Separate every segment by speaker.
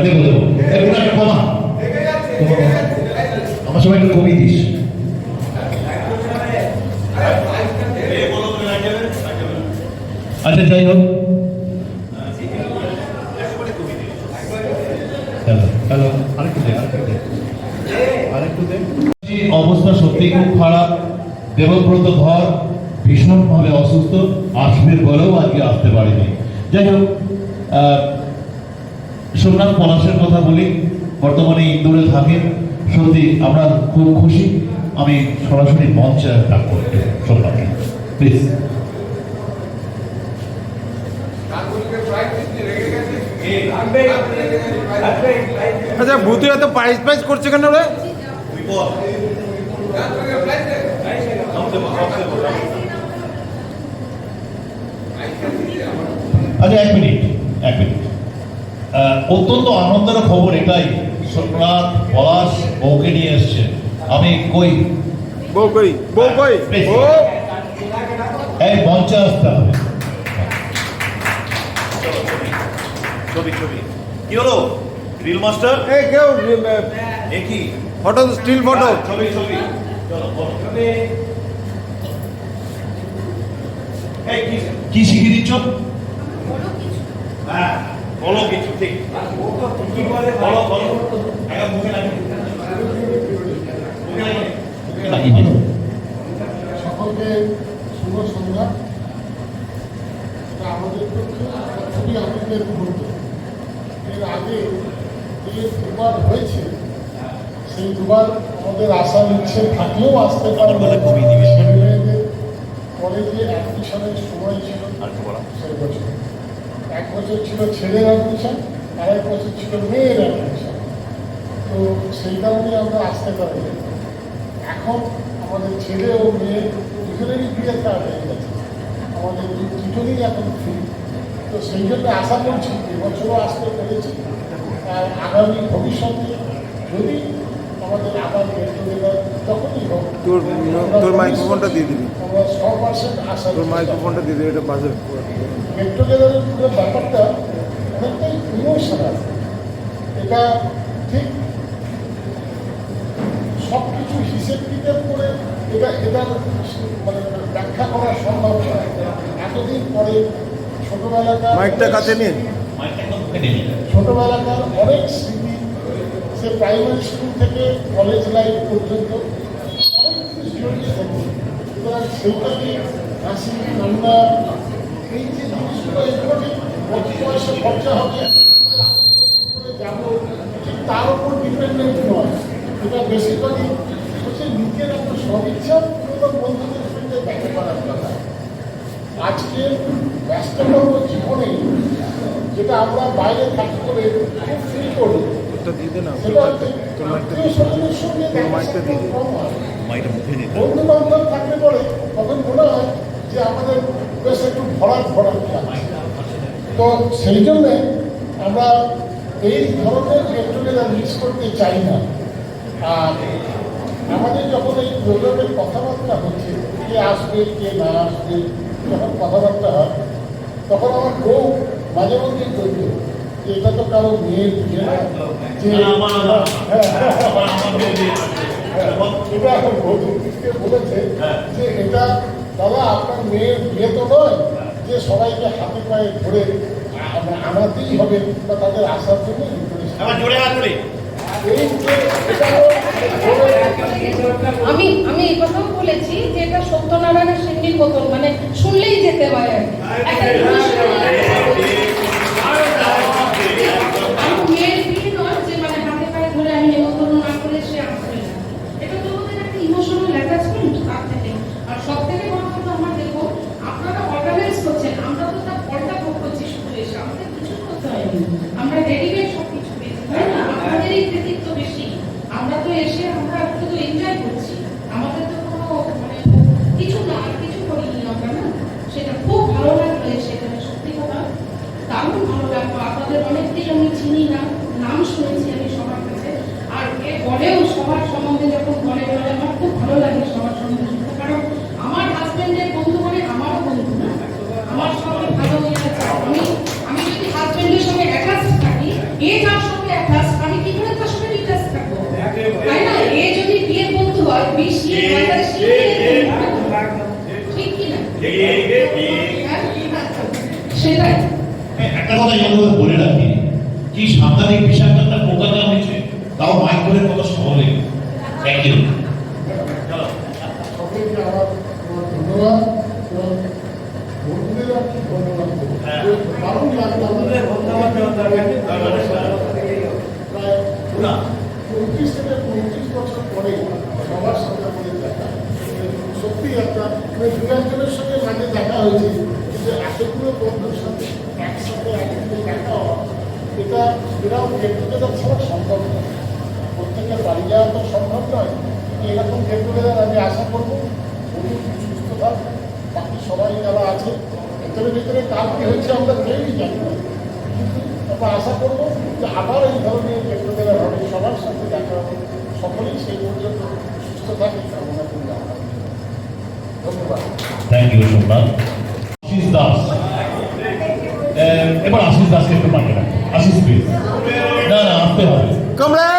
Speaker 1: দেবো দেবো এরকম একটা কমা আমার সময় একটু কমিয়ে দিস। আচ্ছা যাই হোক, অবস্থা সত্যি খুব খারাপ। দেবব্রত ধর ভীষণভাবে অসুস্থ, আসবে বলেও আজকে আসতে পারেনি। যাই হোক, সোমনাথ পলাশের কথা বলি, বর্তমানে ইন্দোরে থাকেন। সত্যি আমরা খুব খুশি। আমি সরাসরি মঞ্চে ডাক করতে সোমনাথকে প্লিজ।
Speaker 2: আচ্ছা ভূতুরা তো প্রাইজ প্রাইজ করছে কেন রে?
Speaker 1: আচ্ছা এক মিনিট। অত্যন্ত আনন্দের খবর এটাই, সোমনাথ পলাশ বউকে নিয়ে এসছে। আমি কই এই মঞ্চে আসতে হবে।
Speaker 3: ছবি কি হলো রিল মাস্টার?
Speaker 2: এই কেউ
Speaker 3: দেখি
Speaker 2: ফটো, স্টিল ফটো,
Speaker 3: ছবি চলো
Speaker 1: কি শিখিয়ে দিচ্ছ?
Speaker 3: হ্যাঁ বলো কিছু, ঠিক বলো মুখে
Speaker 1: লাগিয়ে
Speaker 4: সকলকে শুভ সন্ধ্যা। আমাদের পক্ষে খুবই আনন্দের মুহূর্ত। এর আগে যে দুবার হয়েছে সেই দুবার আমাদের আশা ইচ্ছে থাকলেও আসতে পারে। ছেলেমেয়েদের কলেজে অ্যাডমিশনের সময় ছিল সেই বছর, এক বছর ছিল ছেলের অ্যাডমিশন, আর এক বছর ছিল মেয়ের অ্যাডমিশন। তো সেই কারণে আমরা আসতে পারি। এখন আমাদের ছেলে ও মেয়ে দুজনেরই বিয়ের কার্ড হয়ে গেছে, আমাদের দুজনেই এখন ফ্রি। তো সেই জন্য আশা করছি এবছরও আসতে পেরেছি। আর আগামী ভবিষ্যতে যদি আমাদের আবার গেট টুগেদার তখনই হোক,
Speaker 2: তোর মাইক্রোফোনটা দিয়ে দিবি,
Speaker 4: আমরা 100% আশা
Speaker 2: তোর মাইক্রোফোনটা দিয়ে দিবি, এটা বাজে।
Speaker 4: গেট টুগেদারের পুরো ব্যাপারটা অনেকটাই ইমোশনাল। এটা ঠিক সব কিছু হিসেব কিতাব করে এটার মানে ব্যাখ্যা করা সম্ভব নয়। এতদিন পরে ছোটবেলাকার
Speaker 2: মাইকটা কাছে নিন,
Speaker 4: ছোটবেলাকার অনেক স্মৃতি, সে প্রাইমারি স্কুল থেকে কলেজ লাইফ পর্যন্ত অনেক কিছু জড়িয়ে থাকে। সুতরাং সেইটাকে হাসি কান্না এই যে জিনিসগুলো, এগুলো ঠিক কত পয়সা খরচা হবে করে যাবো ঠিক তার উপর ডিপেন্ডেন্ট নয়। এটা বেশিরভাগই হচ্ছে নিজের একটা সদিচ্ছা এবং বন্ধুদের সঙ্গে দেখা করার কথা। আজকে ব্যস্ততম জীবনে যেটা আমরা বাইরে থাকি করে খুব ফিল করি, সেটা হচ্ছে আত্মীয় স্বজনের সঙ্গে বন্ধু বান্ধব থাকলে পরে তখন মনে হয় যে আমাদের বেশ একটু ভরাট লাগছে। তো সেই জন্যে আমরা এই ধরনের গেট টুগেদার মিস করতে চাই না। আর আমাদের যখন এই প্রোগ্রামের কথাবার্তা হচ্ছে, কে আসবে কে না আসবে, যখন কথাবার্তা হয় তখন আমার বউ মাঝে মধ্যে বলতো যে এটা তো কারো মেয়ের বিয়ে না, যে এটা এখন বধূকে বলেছে যে এটা দাদা আপনার মেয়ের বিয়ে তো নয় যে সবাইকে হাতে পায়ে ধরে আনাতেই হবে বা তাদের আসার জন্য
Speaker 5: আমি এই কথাও বলেছি যে এটা সত্যনারায়ণের সিন্নির মতন, মানে শুনলেই যেতে হয় আর মেয়ের বিয়ে নয় যে মানে হাতে পায়ে ধরে আমি নেমন্তন্ন না করে সে আসবে না। এটা তো আমাদের একটা ইমোশনাল অ্যাটাচমেন্ট তার থেকে। আর সব থেকে বড় কথা আমার দেখো, আপনারা অর্গানাইজ করছেন, আমরা তো তার পর্দা করছি শুধু এসে, আমাদের কিছু করতে হয়নি, আমরা রেডিমেড সব কিছু পেয়েছি, তাই না? আমাদেরই কৃতিত্ব বেশি। আমরা তো এসে আমরা শুধু এনজয় করছি, আমাদের তো কোনো মানে কিছু না, কিছু করিনি আমরা, না? সেটা খুব ভালো লাগলো সেখানে, সত্যি কথা দারুণ ভালো লাগলো। আপনাদের অনেককেই আমি চিনি না, নাম শুনেছি আমি সবার কাছে, আর এ বলেও সবার সম্বন্ধে যখন বলে আমার খুব ভালো লাগে সবার সম্বন্ধে শুনতে, কারণ আমার হাজবেন্ডের বন্ধু মানে আমারও বন্ধু, না? আমার সঙ্গে ভালো হয়ে গেছে। আমি যদি হাজবেন্ডের সঙ্গে অ্যাটাচ থাকি, এ যার সঙ্গে বিষ নিয়ে মাথায় শিখিয়ে ঠিক কি না সেটাই
Speaker 1: একটা কথা আমাদের বলে রাখি, কি সাংঘাতিক বিষাক্ত একটা পোকা দেওয়া হয়েছে, তাও মাইক করে কত সহলে একই
Speaker 4: সকলকে আমার ধন্যবাদ এবং বন্ধুদের আর কি ধন্যবাদ দেবো। দারুণ লাগলো আমাদের প্রায় 29 থেকে 35 বছর পরে সবার সাথে আমাদের দেখা। সত্যি একটা দু একজনের সঙ্গে মাঝে দেখা হয়েছে, কিন্তু এতগুলো বন্ধুর সাথে একসাথে একদিনে দেখা হওয়া, এটা এরকম গেট টুগেদার ছাড়া সম্ভব নয়। প্রত্যেকের বাড়ি যাওয়া তো সম্ভব নয়, কিন্তু এরকম গেট টুগেদার আমি আশা করবো উনি সুস্থ থাকবেন, বাকি সবাই যারা আছে ভিতরে ভিতরে কার কি হয়েছে আমরা কেউই জানি না, কিন্তু আমরা আশা করবো যে আবার এই ধরনের গেট টুগেদার হবে, সবার সাথে দেখা হবে, সকলেই সেই পর্যন্ত সুস্থ থাকে কামনা করি আমরা। ধন্যবাদ।
Speaker 1: Thank you Somnath. আশিস দাস, এবার আশিস দাসকে একটু মাঠে রাখো। আশিস প্লিজ। না না, আসতে হবে।
Speaker 2: কমরেড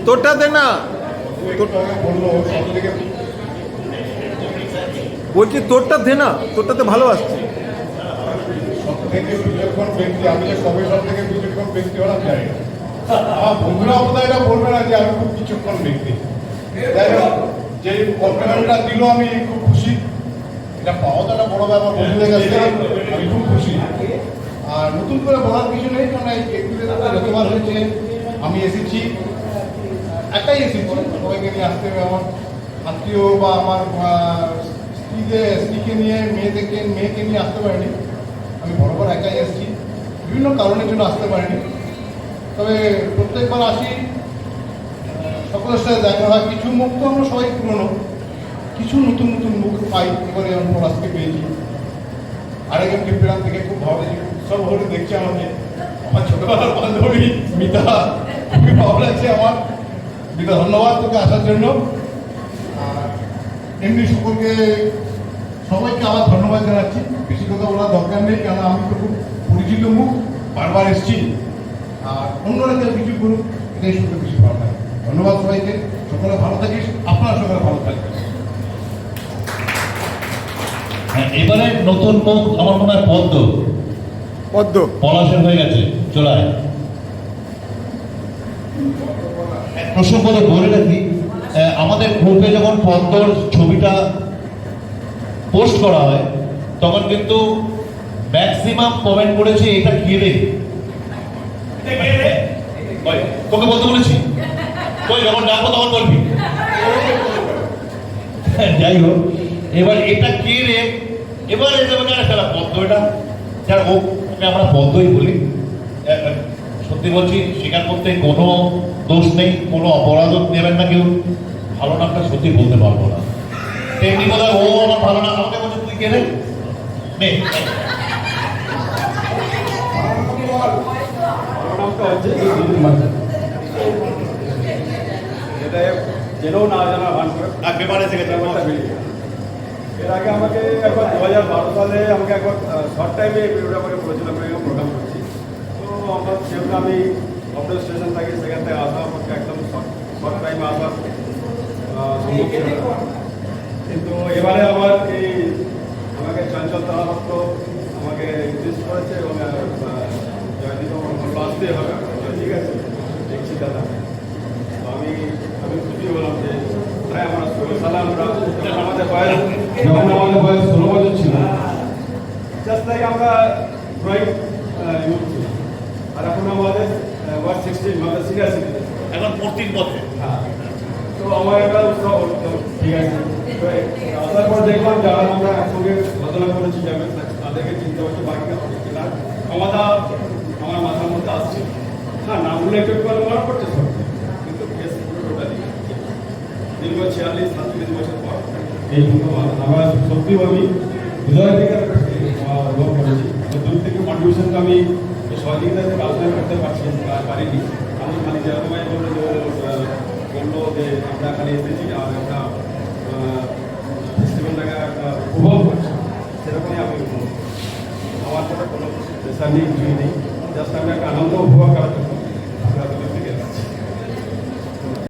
Speaker 2: তোরটা দে না, বলছি তোরটা দে না, তোরটাতে ভালো আসছে।
Speaker 6: থেকে বিচক্ষণ ব্যক্তি, আমি যে কবে সব থেকে বিচক্ষণ ব্যক্তি হলাম জানি না। আমার বন্ধুরা বোধহয় এটা বলবে না যে আমি খুব বিচক্ষণ ব্যক্তি। যাই হোক, যে কমপ্লিমেন্টটা দিল আমি খুব খুশি, এটা পাওয়া তো একটা বড় ব্যাপার বন্ধুদের কাছ থেকে, আমি খুব খুশি। আর নতুন করে বলার কিছু নেই, কারণ এই ব্যক্তিদের যতবার হয়েছে আমি এসেছি, একটাই এসেছি, সবাইকে নিয়ে আসতে হবে। আমার আত্মীয় বা আমার স্ত্রীকে নিয়ে মেয়েকে নিয়ে আসতে পারিনি, আমি বরাবর একাই এসেছি, বিভিন্ন কারণের জন্য আসতে পারিনি। তবে প্রত্যেকবার আসি, সকলের সাথে দেখা হয়, কিছু মুখ তো আমরা সবাই পুরনো, কিছু নতুন নতুন মুখ পাই, এবারে আমি পলাশকে পেয়েছি, আরেকজনকে পেলাম, থেকে খুব ভালো লাগছে, উৎসব হলে দেখছি আমাকে, আমার ছোটবেলার বান্ধবী মিতা, খুবই ভালো লাগছে আমার। মিতা, ধন্যবাদ তোকে আসার জন্য। আর এমনি সকলকে সবাইকে আবার ধন্যবাদ জানাচ্ছি, বেশি কথা বলার দরকার নেই, কারণ আমি তো খুব পরিচিত মুখ, বারবার এসেছি। আর অন্যরা কেউ কিছু করুক, এটাই শুনতে বেশি ভালো লাগে। ধন্যবাদ সবাইকে, সকলে ভালো থাকিস, আপনারা সকলে ভালো থাকবেন।
Speaker 1: এবারে নতুন মুখ আমার মনে হয় পদ্ম
Speaker 2: পদ্ম
Speaker 1: পলাশের হয়ে গেছে, চলায় প্রসঙ্গ বলে রাখি, আমাদের গ্রুপে যখন পদ্মর ছবিটা পোস্ট করা হয় তখন কিন্তু ম্যাক্সিমাম কমেন্ট করেছে এটা কে রে, তোকে বলতে বলেছি, তুই যখন ডাকবো তখন বলবি। যাই হোক, এবার এটা কে রে, এবার এটা পদ্ম, এটা যার ওকে আমরা পদ্মই বলি। সত্যি বলছি, স্বীকার করতে কোনো দোষ নেই, কোনো অপরাধ নেবেন না কেউ, ভালো নামটা সত্যি বলতে পারবো না। তেমনি বোধ হয় ও আমার ভালো নাম, আমাকে বলছে তুই কে রে, নে।
Speaker 7: এটা জেনেও না জানা ভান করে
Speaker 3: পেপারে থেকে
Speaker 7: ব্যাপারটা বেরিয়ে গেল। এর আগে আমাকে একবার 2012 সালে আমাকে একবার শর্ট টাইমে এই ভিডিওটা করে বলেছিল, আমি প্রোগ্রাম করছি। তো আমার সেহেতু আমি অপডেট স্টেশন থাকি, সেখান থেকে আসা আমাকে একদম শর্ট টাইমে আসার সম্ভব ছিল না। কিন্তু এবারে আমার আমাকে চঞ্চল তাহাভক্ত আমাকে ইনভেস্ট করেছে এবং জয়দীপ আমার বললো আসতেই হবে। ঠিক আছে, দেখছি দাদা। তো আমি খুশি হলাম যে প্রায় আমরা 16 সালে আমরা যখন আমাদের বয়স 16 বছর ছিল, জাস্ট লাইক আমরা ড্রয়িং ইউজ ছিল। আর এখন আমাদের 16 আমাদের সিনিয়র সিটিজেন,
Speaker 3: এখন 35 বছর।
Speaker 7: হ্যাঁ। তো আমার একটা উৎসাহ হলো, ঠিক আছে। তো আসার পর দেখলাম যারা আমরা একসঙ্গে ঘটনা করেছি যাবেন, তাদেরকে চিনতে পারছি, বাকি না ক্ষমতা আমার মাথার মধ্যে আসছে। হ্যাঁ, নামগুলো একটু করে মনে পড়ছে সব, কিন্তু ফেস টোটালি দীর্ঘ 46-47 বছর পর এই আমরা সত্যি আমি হৃদয় থেকে লোক করেছি। দূর থেকে কন্ট্রিবিউশনটা আমি সহযোগিতা থেকে আলোচনা করতে পারিনি। আমি খালি যেরকমই বললো যে আমরা এখানে এসেছি আর একটা ফেস্টিভ্যালটাকে কোনো প্রেশার নেই, কিছুই নেই। জাস্ট আমি একটা আনন্দ উপভোগ করার জন্য